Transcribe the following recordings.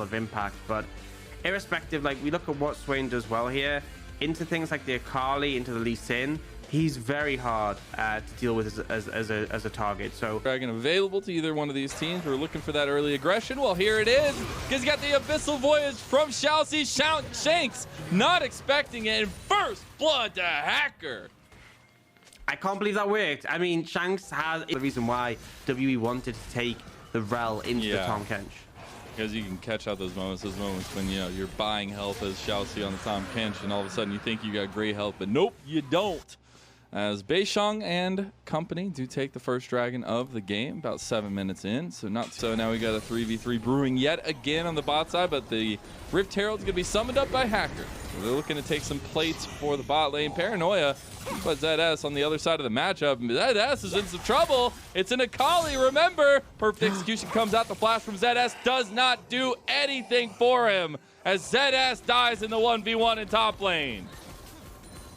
of impact. But irrespective, like, we look at what Swain does well here, into things like the Akali, into the Lee Sin, he's very hard to deal with as a target. So Dragon available to either one of these teams. We're looking for that early aggression. Well, here it is. He's got the Abyssal Voyage from Shalcy. Shanks not expecting it. And first blood to Hacker. I can't believe that worked. I mean, Shanks has the reason why WE wanted to take the Rel into the Tahm Kench. Because you can catch out those moments when, you know, you're buying health as Shalcy on the Tahm Kench, and all of a sudden you think you got great health, but nope, you don't. As Beishang and company do take the first dragon of the game, about 7 minutes in. So now we got a 3v3 brewing yet again on the bot side, but the Rift Herald's going to be summoned up by Hacker. So they're looking to take some plates for the bot lane. Paranoia, but ZS on the other side of the matchup. ZS is in some trouble. It's an Akali, remember. Perfect execution comes out. The flash from ZS does not do anything for him as ZS dies in the 1v1 in top lane.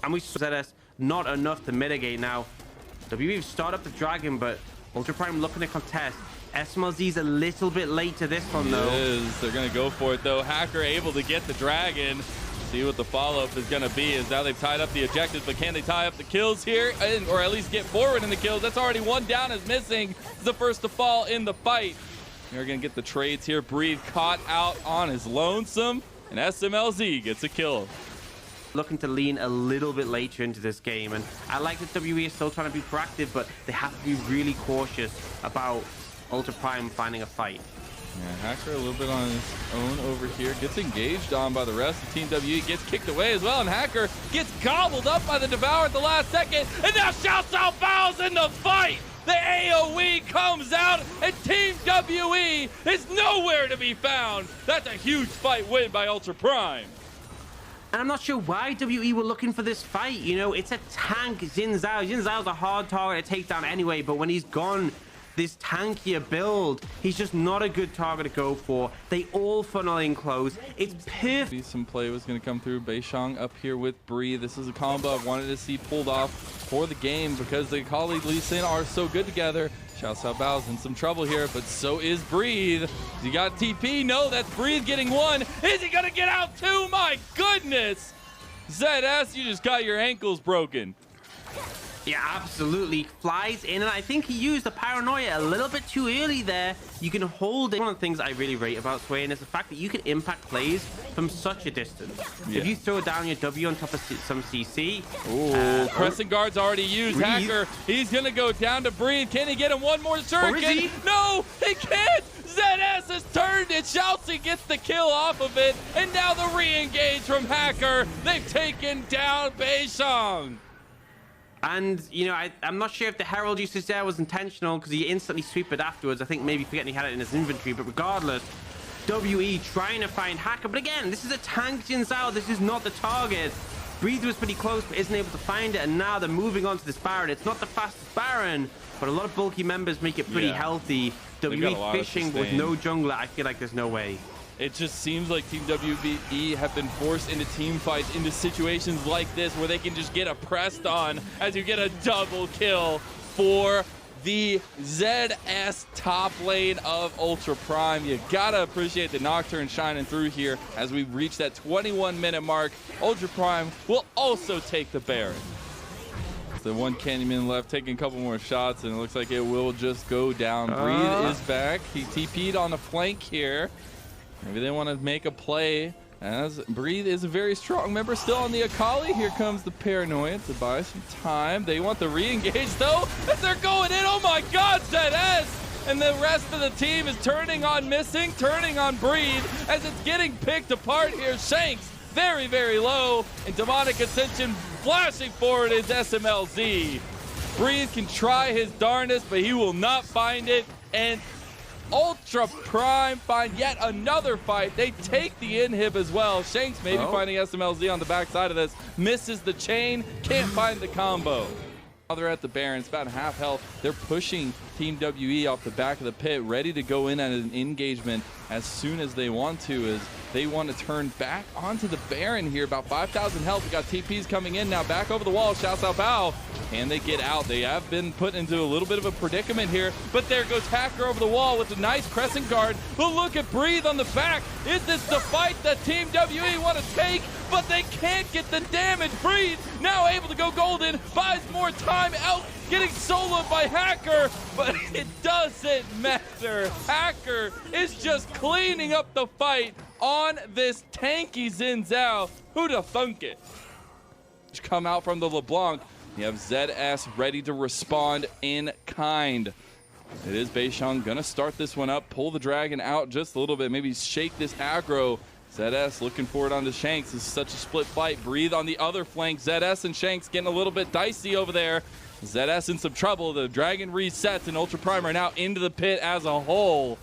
And we saw ZS not enough to mitigate. Now WE start up the dragon, but Ultra Prime looking to contest. SMLZ's a little bit late to this one though. They're gonna go for it though. Hacker able to get the dragon. See what the follow-up is gonna be, as now they've tied up the objectives, but can they tie up the kills here, or at least get forward in the kills? That's already one down is missing. It's the first to fall in the fight. They're gonna get the trades here. Breathe caught out on his lonesome, and SMLZ gets a kill. Looking to lean a little bit later into this game, and I like that WE is still trying to be proactive, but they have to be really cautious about Ultra Prime finding a fight. Yeah, Hacker a little bit on his own over here, gets engaged on by the rest of Team WE, gets kicked away as well, and Hacker gets gobbled up by the Devourer at the last second, and now Shouts Out Bows in the fight! The AoE comes out, and Team WE is nowhere to be found! That's a huge fight win by Ultra Prime. And I'm not sure why WE were looking for this fight. You know, it's a tank, Xin Zhao. Xin Zhao's a hard target to take down anyway, but when he's gone this tankier build, he's just not a good target to go for. They all funnel in close. It's perfect. Some play was going to come through. Beishang up here with Breathe. This is a combo I wanted to see pulled off for the game because the Akali Lee Sin are so good together. Shouts Out Bao's in some trouble here, but so is Breathe. You got TP? No, that's Breathe getting one. Is he going to get out too? My goodness! ZS, you just got your ankles broken. Yeah, absolutely. Flies in, and I think he used the Paranoia a little bit too early there. You can hold it. One of the things I really rate about Swain is the fact that you can impact plays from such a distance. Yeah. If you throw down your W on top of some CC. Ooh, Crescent Guard's already used. Breathe. Hacker, he's going to go down to Breathe. Can he get him one more shuriken? No, he can't. ZS has turned it. Shalcy gets the kill off of it, and now the re-engage from Hacker. They've taken down Beishang. And, you know, I'm not sure if the Herald usage there was intentional because he instantly sweep it afterwards. I think maybe forgetting he had it in his inventory. But regardless, WE trying to find Hacker. But again, this is a tank Xin Zhao. This is not the target. Breathe was pretty close, but isn't able to find it. And now they're moving on to this Baron. It's not the fastest Baron, but a lot of bulky members make it pretty healthy. WE fishing with no jungler. I feel like there's no way. It just seems like Team WE have been forced into team fights, into situations like this where they can just get pressed on as you get a double kill for the ZS top lane of Ultra Prime. You gotta appreciate the Nocturne shining through here as we reach that 21-minute mark. Ultra Prime will also take the Baron. The one Candyman left, taking a couple more shots, and it looks like it will just go down. Breathe is back. He TP'd on the flank here. Maybe they want to make a play, as Breathe is a very strong member still on the Akali. Here comes the Paranoia to buy some time. They want the re-engage though, as they're going in. Oh my God, ZS! And the rest of the team is turning on Missing, turning on Breathe, as it's getting picked apart here. Shanks very, very low, and Demonic Ascension flashing forward is SMLZ. Breathe can try his darndest, but he will not find it, and Ultra Prime find yet another fight. They take the inhib as well. Shanks maybe finding SMLZ on the backside of this. Misses the chain, can't find the combo. Now they're at the Baron, it's about half health. They're pushing Team WE off the back of the pit, ready to go in at an engagement as soon as they want to, as they want to turn back onto the Baron here. About 5,000 health. We got TPs coming in now. Back over the wall. Shouts out Bao. And they get out. They have been put into a little bit of a predicament here. But there goes Hacker over the wall with a nice crescent guard. But look at Breathe on the back. Is this the fight that Team WE want to take? But they can't get the damage. Breathe now able to go golden. Buys more time. Elk getting soloed by Hacker. But it doesn't matter. Hacker is just cleaning up the fight on this tanky Xin Zhao. Who'd have thunk it? Just come out from the LeBlanc. You have ZS ready to respond in kind. It is Beisheng gonna start this one up, pull the dragon out just a little bit, maybe shake this aggro. ZS looking for it onto Shanks. This is such a split fight. Breathe on the other flank. ZS and Shanks getting a little bit dicey over there. ZS in some trouble. The dragon resets and Ultra Prime are now into the pit as a whole.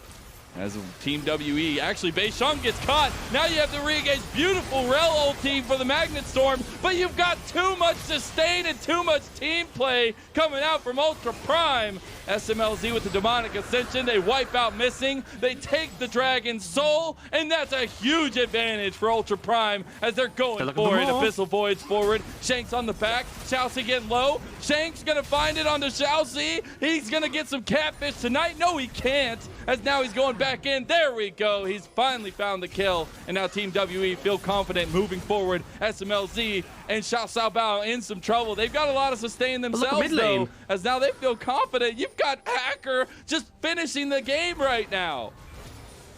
As Team WE, actually Beisheng gets caught. Now you have to re-engage. Beautiful Rel ulti for the Magnet Storm, but you've got too much sustain and too much team play coming out from Ultra Prime. SMLZ with the Demonic Ascension, they wipe out Missing, they take the Dragon's Soul, and that's a huge advantage for Ultra Prime as they're going for it. Abyssal Voids forward, Shanks on the back, Xiaoxi getting low, Shanks gonna find it onto Xiaoxi, he's gonna get some catfish tonight. No, he can't, as now he's going back in. There we go, he's finally found the kill, and now Team WE feel confident moving forward. SMLZ and Xiao Bao in some trouble. They've got a lot of sustain themselves though, as now they feel confident. You've got Hacker just finishing the game right now.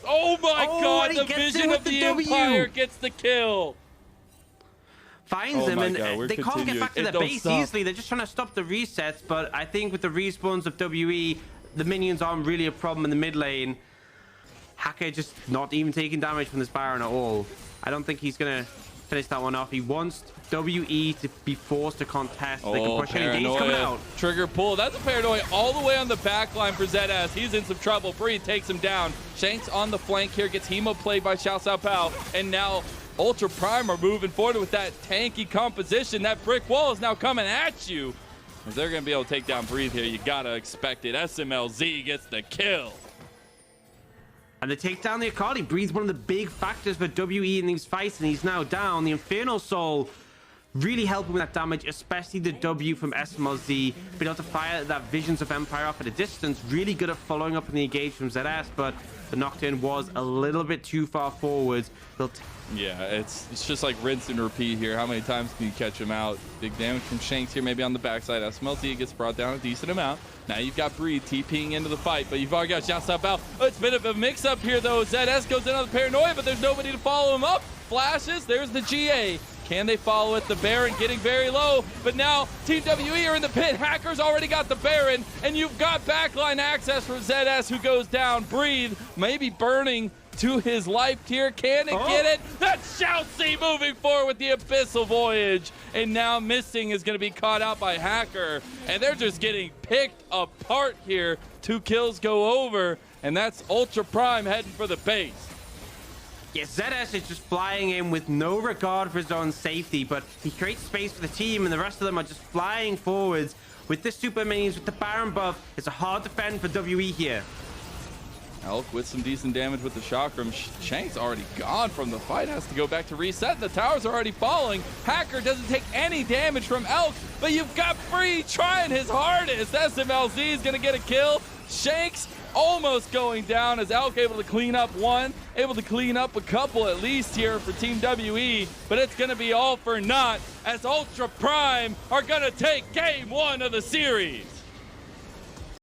Oh my God, the Vision of the Empire gets the kill. Finds him, and they can't get back to the base easily. They're just trying to stop the resets, but I think with the respawns of WE, the minions aren't really a problem in the mid lane. Hacker just not even taking damage from this Baron at all. I don't think he's going to finish that one off. He wants WE to be forced to contest. They can push any engage coming out. Trigger pull. That's a Paranoia all the way on the back line for ZS. He's in some trouble. Breathe takes him down. Shanks on the flank here. Gets Hemo played by Xiao Pao. And now Ultra Prime are moving forward with that tanky composition. That brick wall is now coming at you. If they're going to be able to take down Breathe here, you got to expect it. SMLZ gets the kill. And they take down the Akali. Breathe one of the big factors for WE in these fights, and he's now down. The Infernal Soul really helping with that damage, especially the W from SMLZ. Being able to fire that Visions of Empire off at a distance. Really good at following up on the engage from ZS, but the Nocturne was a little bit too far forward. Yeah, it's just like rinse and repeat here. How many times can you catch him out? Big damage from Shanks here, maybe on the backside. SMLZ gets brought down a decent amount. Now you've got Breathe TPing into the fight, but you've already got Xiao Bao. Oh, it's a bit of a mix-up here, though. ZS goes in on the Paranoia, but there's nobody to follow him up. Flashes, there's the GA. Can they follow it? The Baron getting very low, but now Team WE are in the pit. Hacker's already got the Baron, and you've got backline access for ZS, who goes down. Breathe, maybe burning to his life here. Can it get it? That's Xiaoxi moving forward with the Abyssal Voyage. And now Missing is going to be caught out by Hacker. And they're just getting picked apart here. 2 kills go over. And that's Ultra Prime heading for the base. Yeah, ZS is just flying in with no regard for his own safety. But he creates space for the team. And the rest of them are just flying forwards. With the super minions, with the Baron buff, it's a hard defend for WE here. Elk with some decent damage with the Chakram. Shank's already gone from the fight. Has to go back to reset. The towers are already falling. Hacker doesn't take any damage from Elk, but you've got Free trying his hardest. SMLZ is going to get a kill. Shanks almost going down as Elk able to clean up one, able to clean up a couple at least here for Team WE, but it's going to be all for naught as Ultra Prime are going to take game 1 of the series.